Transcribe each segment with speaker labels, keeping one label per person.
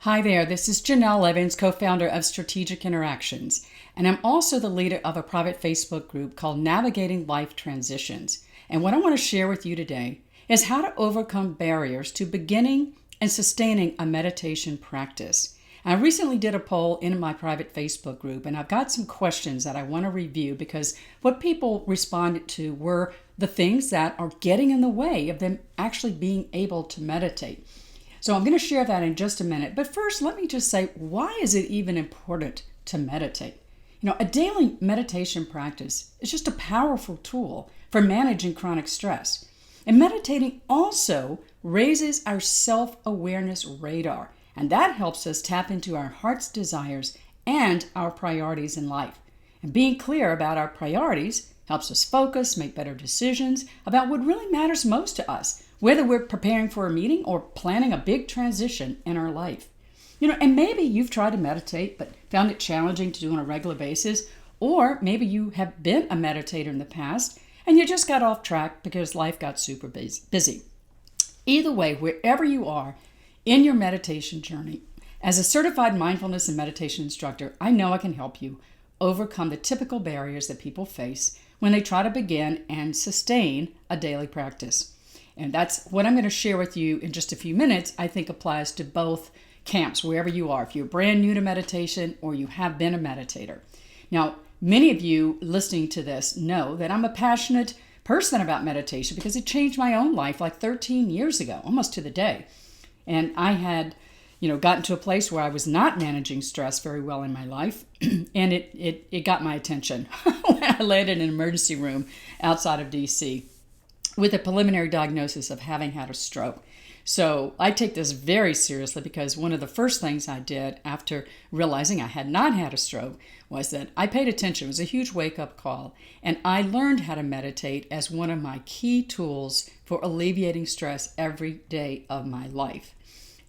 Speaker 1: Hi there, this is Janelle Evans, co-founder of Strategic Interactions, and I'm also the leader of a private Facebook group called Navigating Life Transitions. And what I want to share with you today is how to overcome barriers to beginning and sustaining a meditation practice. I recently did a poll in my private Facebook group, and I've got some questions that I want to review because what people responded to were the things that are getting in the way of them actually being able to meditate. So I'm going to share that in just a minute. But first, let me just say, why is it even important to meditate? A daily meditation practice is just a powerful tool for managing chronic stress. And meditating also raises our self-awareness radar, and that helps us tap into our heart's desires and our priorities in life. And being clear about our priorities helps us focus, make better decisions about what really matters most to us, whether we're preparing for a meeting or planning a big transition in our life. And maybe you've tried to meditate but found it challenging to do on a regular basis, or maybe you have been a meditator in the past and you just got off track because life got super busy. Either way, wherever you are in your meditation journey, as a certified mindfulness and meditation instructor, I know I can help you overcome the typical barriers that people face when they try to begin and sustain a daily practice. And that's what I'm going to share with you in just a few minutes. I think applies to both camps, wherever you are, if you're brand new to meditation or you have been a meditator. Now, many of you listening to this know that I'm a passionate person about meditation because it changed my own life like 13 years ago, almost to the day. And I had, gotten to a place where I was not managing stress very well in my life, and it got my attention when I landed in an emergency room outside of DC with a preliminary diagnosis of having had a stroke. So I take this very seriously because one of the first things I did after realizing I had not had a stroke was that I paid attention. It was a huge wake-up call, and I learned how to meditate as one of my key tools for alleviating stress every day of my life.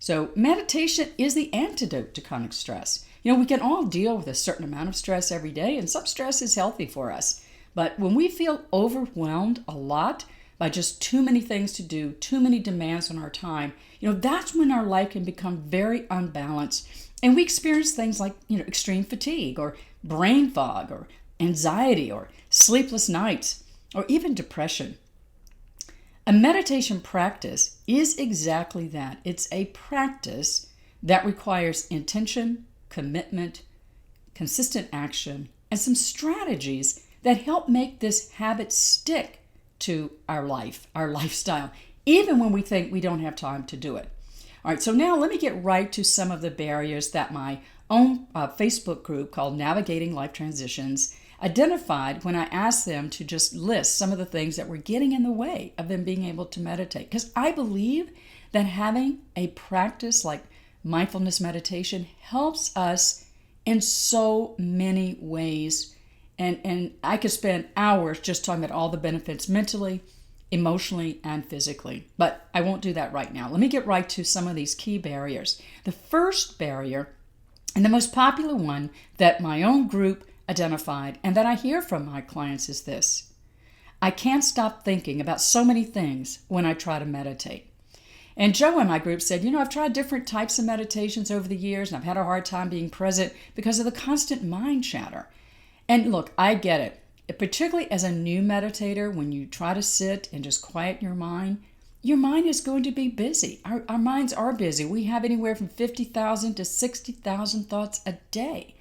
Speaker 1: So meditation is the antidote to chronic stress. We can all deal with a certain amount of stress every day, and some stress is healthy for us. But when we feel overwhelmed a lot by just too many things to do, too many demands on our time, that's when our life can become very unbalanced. And we experience things like, extreme fatigue or brain fog or anxiety or sleepless nights or even depression. A meditation practice is exactly that. It's a practice that requires intention, commitment, consistent action, and some strategies that help make this habit stick to our life, our lifestyle, even when we think we don't have time to do it. All right, so now let me get right to some of the barriers that my own Facebook group called Navigating Life Transitions identified when I asked them to just list some of the things that were getting in the way of them being able to meditate. Because I believe that having a practice like mindfulness meditation helps us in so many ways. And I could spend hours just talking about all the benefits mentally, emotionally, and physically. But I won't do that right now. Let me get right to some of these key barriers. The first barrier, and the most popular one that my own group identified and that I hear from my clients, is this: I can't stop thinking about so many things when I try to meditate. And Joe in my group said, I've tried different types of meditations over the years, and I've had a hard time being present because of the constant mind chatter. And look, I get it. Particularly as a new meditator, when you try to sit and just quiet your mind is going to be busy. Our minds are busy. We have anywhere from 50,000 to 60,000 thoughts a day.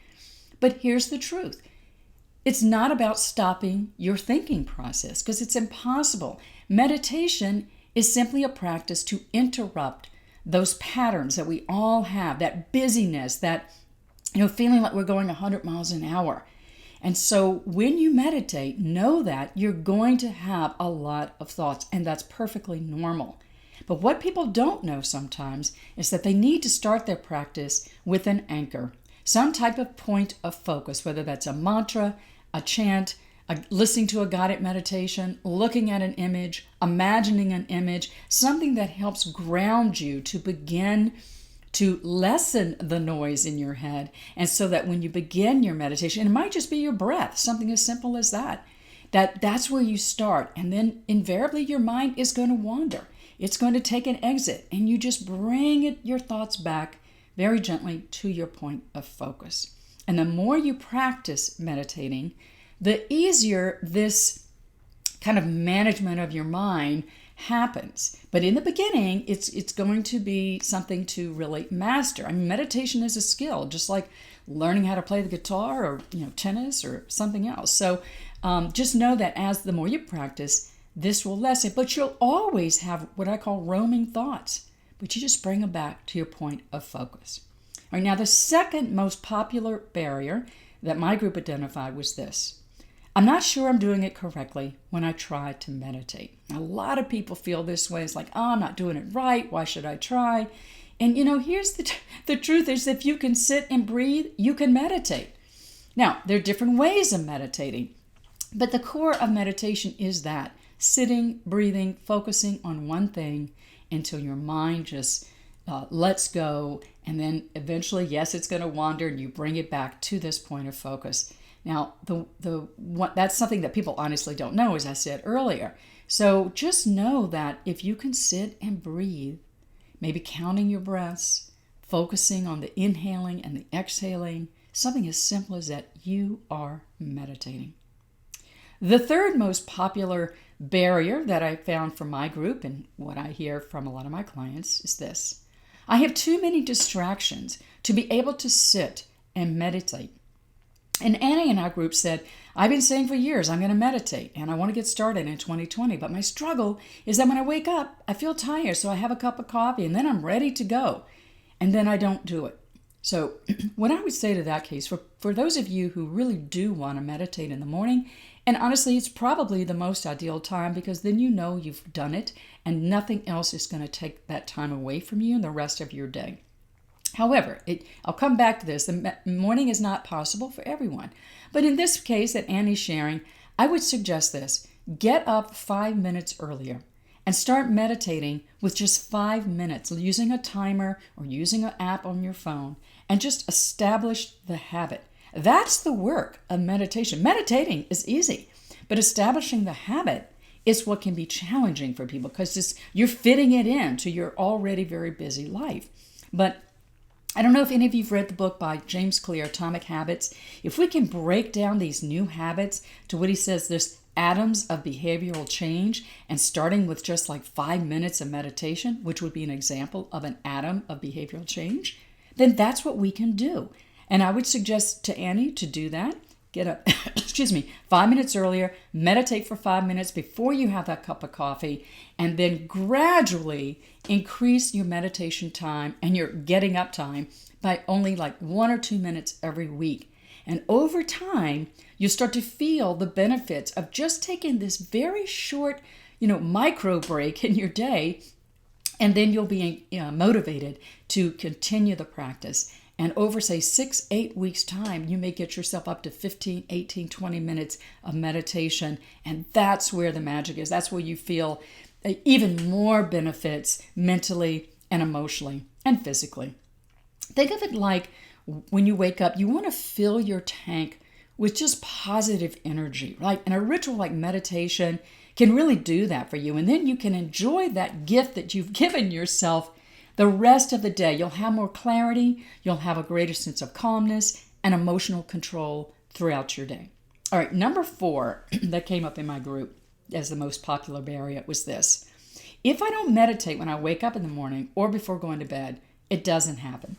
Speaker 1: But here's the truth. It's not about stopping your thinking process because it's impossible. Meditation is simply a practice to interrupt those patterns that we all have, that busyness, that feeling like we're going 100 miles an hour. And so when you meditate, know that you're going to have a lot of thoughts, and that's perfectly normal. But what people don't know sometimes is that they need to start their practice with an anchor, some type of point of focus, whether that's a mantra, a chant, listening to a guided meditation, looking at an image, imagining an image, something that helps ground you to begin to lessen the noise in your head. And so that when you begin your meditation, it might just be your breath, something as simple as that's where you start. And then invariably your mind is going to wander. It's going to take an exit, and you just bring your thoughts back very gently to your point of focus. And the more you practice meditating, the easier this kind of management of your mind happens. But in the beginning, it's going to be something to really master. I mean, meditation is a skill, just like learning how to play the guitar or tennis or something else. So just know that as the more you practice, this will lessen. But you'll always have what I call roaming thoughts, but you just bring them back to your point of focus. All right, now the second most popular barrier that my group identified was this. I'm not sure I'm doing it correctly when I try to meditate. A lot of people feel this way. It's like, oh, I'm not doing it right. Why should I try? And here's the truth is if you can sit and breathe, you can meditate. Now, there are different ways of meditating, but the core of meditation is that sitting, breathing, focusing on one thing until your mind just lets go. And then eventually, yes, it's going to wander and you bring it back to this point of focus. Now, that's something that people honestly don't know, as I said earlier. So just know that if you can sit and breathe, maybe counting your breaths, focusing on the inhaling and the exhaling, something as simple as that, you are meditating. The third most popular barrier that I found from my group and what I hear from a lot of my clients is this. I have too many distractions to be able to sit and meditate. And Annie in our group said, I've been saying for years I'm going to meditate and I want to get started in 2020, but my struggle is that when I wake up, I feel tired, so I have a cup of coffee and then I'm ready to go, and then I don't do it. So what I would say to that case, for those of you who really do want to meditate in the morning, and honestly, it's probably the most ideal time because then you've done it and nothing else is going to take that time away from you in the rest of your day. However, I'll come back to this. The morning is not possible for everyone. But in this case that Annie's sharing, I would suggest this. Get up 5 minutes earlier and start meditating with just 5 minutes using a timer or using an app on your phone and just establish the habit. That's the work of meditation. Meditating is easy, but establishing the habit is what can be challenging for people because you're fitting it into your already very busy life. But I don't know if any of you have read the book by James Clear, Atomic Habits. If we can break down these new habits to what he says, there's atoms of behavioral change, and starting with just like 5 minutes of meditation, which would be an example of an atom of behavioral change, then that's what we can do. And I would suggest to Annie to do that. Get up, 5 minutes earlier, meditate for 5 minutes before you have that cup of coffee, and then gradually increase your meditation time and your getting up time by only like 1 or 2 minutes every week. And over time, you'll start to feel the benefits of just taking this very short, micro break in your day, and then you'll be motivated to continue the practice. And over, say, 6-8 weeks' time, you may get yourself up to 15, 18, 20 minutes of meditation. And that's where the magic is. That's where you feel even more benefits mentally and emotionally and physically. Think of it like when you wake up, you want to fill your tank with just positive energy, right? And a ritual like meditation can really do that for you. And then you can enjoy that gift that you've given yourself the rest of the day. You'll have more clarity, you'll have a greater sense of calmness and emotional control throughout your day. All right, number 4 that came up in my group as the most popular barrier was this. If I don't meditate when I wake up in the morning or before going to bed, it doesn't happen.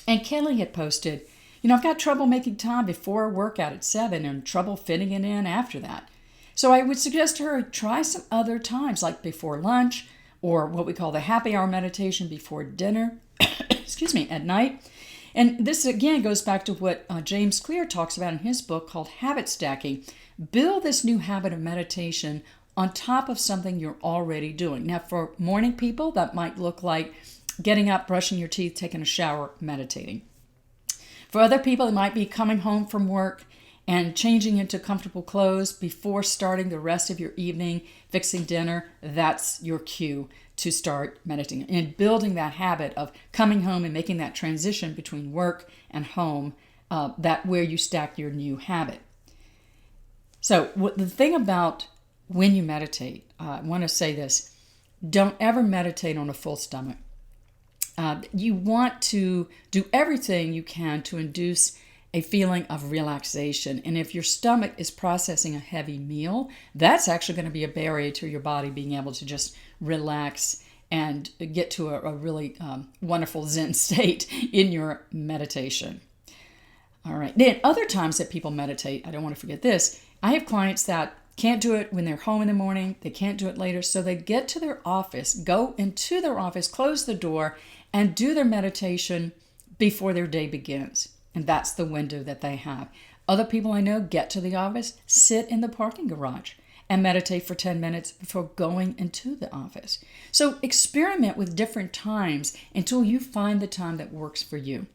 Speaker 1: And Kelly had posted, I've got trouble making time before a workout at 7 and trouble fitting it in after that. So I would suggest to her, try some other times like before lunch, or what we call the happy hour meditation before dinner, at night. And this again goes back to what James Clear talks about in his book called habit stacking. Build this new habit of meditation on top of something you're already doing. Now, for morning people, that might look like getting up, brushing your teeth, taking a shower, meditating. For other people, it might be coming home from work and changing into comfortable clothes before starting the rest of your evening, fixing dinner. That's your cue to start meditating and building that habit of coming home and making that transition between work and home, that where you stack your new habit. So the thing about when you meditate, I want to say this, don't ever meditate on a full stomach. You want to do everything you can to induce a feeling of relaxation. And if your stomach is processing a heavy meal, that's actually going to be a barrier to your body being able to just relax and get to a really wonderful Zen state in your meditation. All right. Then other times that people meditate, I don't want to forget this. I have clients that can't do it when they're home in the morning. They can't do it later. So they get to their office, go into their office, close the door, and do their meditation before their day begins. And that's the window that they have. Other people I know get to the office, sit in the parking garage, and meditate for 10 minutes before going into the office. So experiment with different times until you find the time that works for you.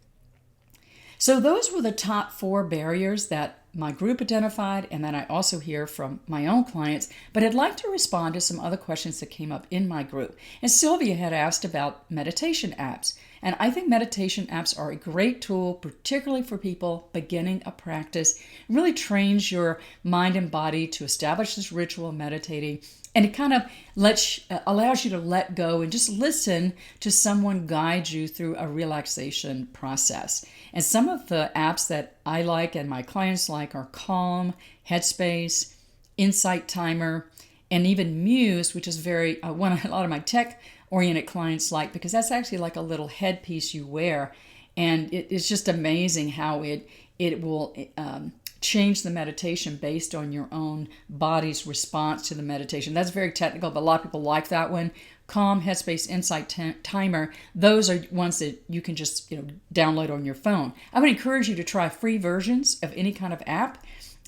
Speaker 1: So those were the top 4 barriers that my group identified and that I also hear from my own clients. But I'd like to respond to some other questions that came up in my group. And Sylvia had asked about meditation apps. And I think meditation apps are a great tool, particularly for people beginning a practice. It really trains your mind and body to establish this ritual of meditating. And it kind of allows you to let go and just listen to someone guide you through a relaxation process. And some of the apps that I like and my clients like are Calm, Headspace, Insight Timer, and even Muse, which is very one a lot of my tech-oriented clients like, because that's actually like a little headpiece you wear. And it's just amazing how it will change the meditation based on your own body's response to the meditation. That's very technical, but a lot of people like that one. Calm, Headspace, Insight Timer, those are ones that you can just download on your phone. I would encourage you to try free versions of any kind of app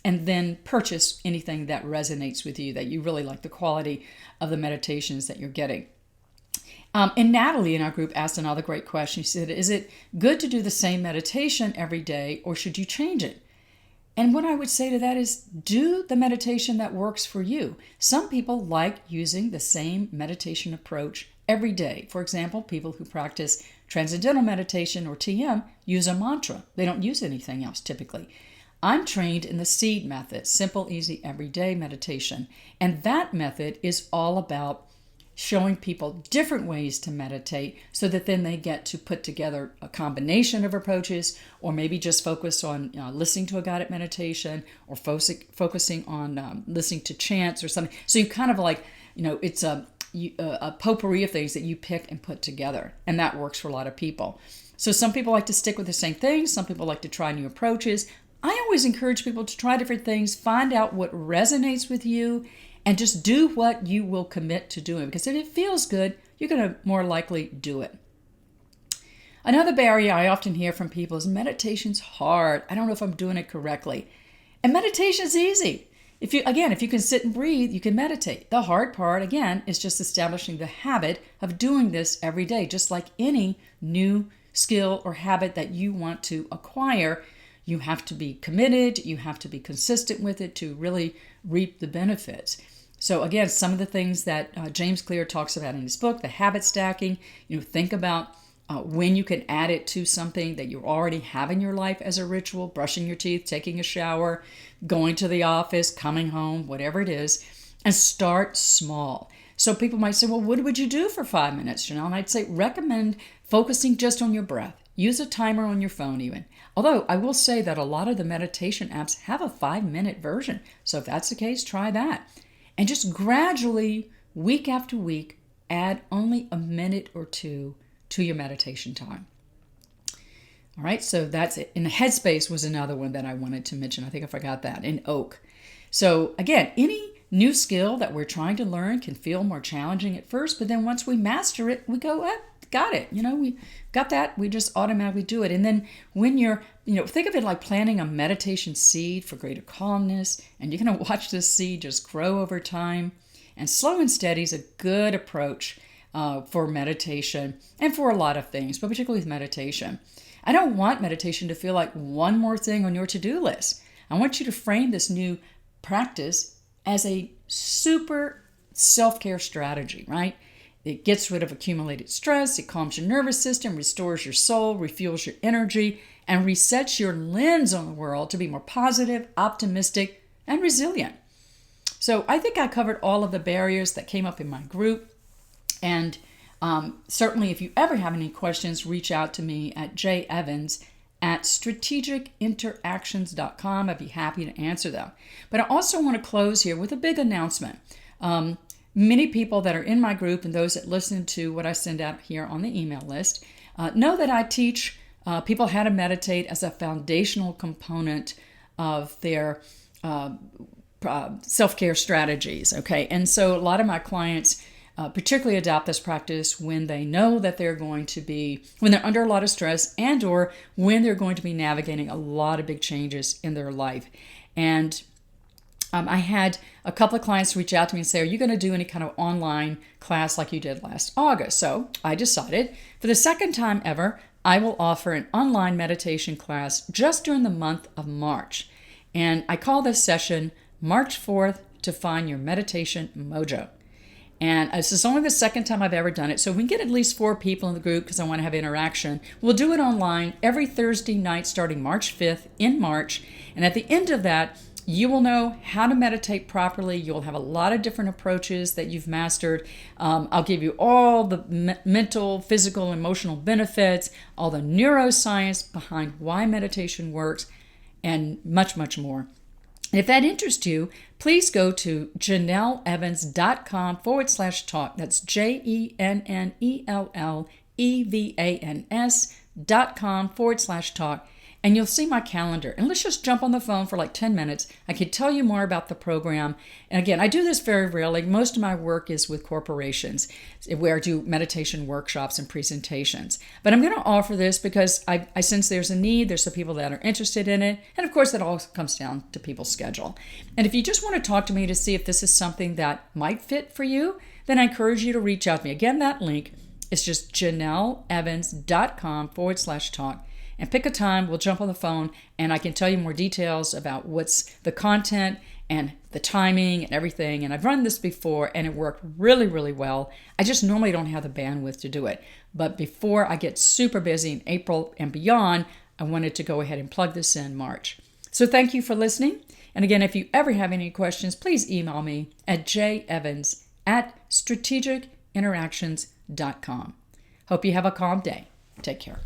Speaker 1: and then purchase anything that resonates with you, that you really like the quality of the meditations that you're getting. And Natalie in our group asked another great question. She said, is it good to do the same meditation every day, or should you change it? And what I would say to that is do the meditation that works for you. Some people like using the same meditation approach every day. For example, people who practice transcendental meditation or TM use a mantra. They don't use anything else typically. I'm trained in the SEED method, simple, easy, everyday meditation. And that method is all about showing people different ways to meditate so that then they get to put together a combination of approaches, or maybe just focus on listening to a guided meditation, or focusing on listening to chants or something. So you kind of like, it's a potpourri of things that you pick and put together. And that works for a lot of people. So some people like to stick with the same things. Some people like to try new approaches. I always encourage people to try different things, find out what resonates with you, and just do what you will commit to doing. Because if it feels good, you're going to more likely do it. Another barrier I often hear from people is meditation's hard. I don't know if I'm doing it correctly. And meditation's easy. If you can sit and breathe, you can meditate. The hard part, again, is just establishing the habit of doing this every day. Just like any new skill or habit that you want to acquire, you have to be committed, you have to be consistent with it to really reap the benefits. So again, some of the things that James Clear talks about in his book, the habit stacking, think about when you can add it to something that you already have in your life as a ritual, brushing your teeth, taking a shower, going to the office, coming home, whatever it is, and start small. So people might say, well, what would you do for 5 minutes, Janelle? And I'd say recommend focusing just on your breath. Use a timer on your phone even. Although I will say that a lot of the meditation apps have a 5-minute version. So if that's the case, try that. And just gradually, week after week, add only a minute or two to your meditation time. All right, so that's it. And Headspace was another one that I wanted to mention. I think I forgot that, in Oak. So again, any new skill that we're trying to learn can feel more challenging at first, but then once we master it, we go, got it. We got that. We just automatically do it. And then when you're, think of it like planting a meditation seed for greater calmness, and you're going to watch this seed just grow over time. And slow and steady is a good approach for meditation and for a lot of things, but particularly with meditation. I don't want meditation to feel like one more thing on your to-do list. I want you to frame this new practice as a super self-care strategy, right? It gets rid of accumulated stress, it calms your nervous system, restores your soul, refuels your energy, and resets your lens on the world to be more positive, optimistic, and resilient. So I think I covered all of the barriers that came up in my group. And Certainly, if you ever have any questions, reach out to me at jevans@strategicinteractions.com. I'd be happy to answer them. But I also want to close here with a big announcement. Many people that are in my group and those that listen to what I send out here on the email list know that I teach people how to meditate as a foundational component of their self-care strategies. Okay, and so a lot of my clients particularly adopt this practice when they know that when they're under a lot of stress and or when they're going to be navigating a lot of big changes in their life. And I had a couple of clients reach out to me and say, are you going to do any kind of online class like you did last August? So I decided for the second time ever, I will offer an online meditation class just during the month of March. And I call this session March 4th to Find Your Meditation Mojo. And this is only the second time I've ever done it. So we can get at least 4 people in the group because I want to have interaction. We'll do it online every Thursday night starting March 5th in March. And at the end of that, you will know how to meditate properly. You'll have a lot of different approaches that you've mastered. I'll give you all the mental, physical, emotional benefits, all the neuroscience behind why meditation works, and much, much more. And if that interests you, please go to JanelleEvans.com/talk. That's JenelleEvans.com/talk. And you'll see my calendar. And let's just jump on the phone for like 10 minutes. I can tell you more about the program. And again, I do this very rarely. Most of my work is with corporations where I do meditation workshops and presentations. But I'm going to offer this because I sense there's a need. There's some people that are interested in it. And of course, that all comes down to people's schedule. And if you just want to talk to me to see if this is something that might fit for you, then I encourage you to reach out to me. Again, that link is just JanelleEvans.com/talk. And pick a time, we'll jump on the phone, and I can tell you more details about what's the content and the timing and everything. And I've run this before, and it worked really, really well. I just normally don't have the bandwidth to do it. But before I get super busy in April and beyond, I wanted to go ahead and plug this in March. So thank you for listening. And again, if you ever have any questions, please email me at jevans@strategicinteractions.com. Hope you have a calm day. Take care.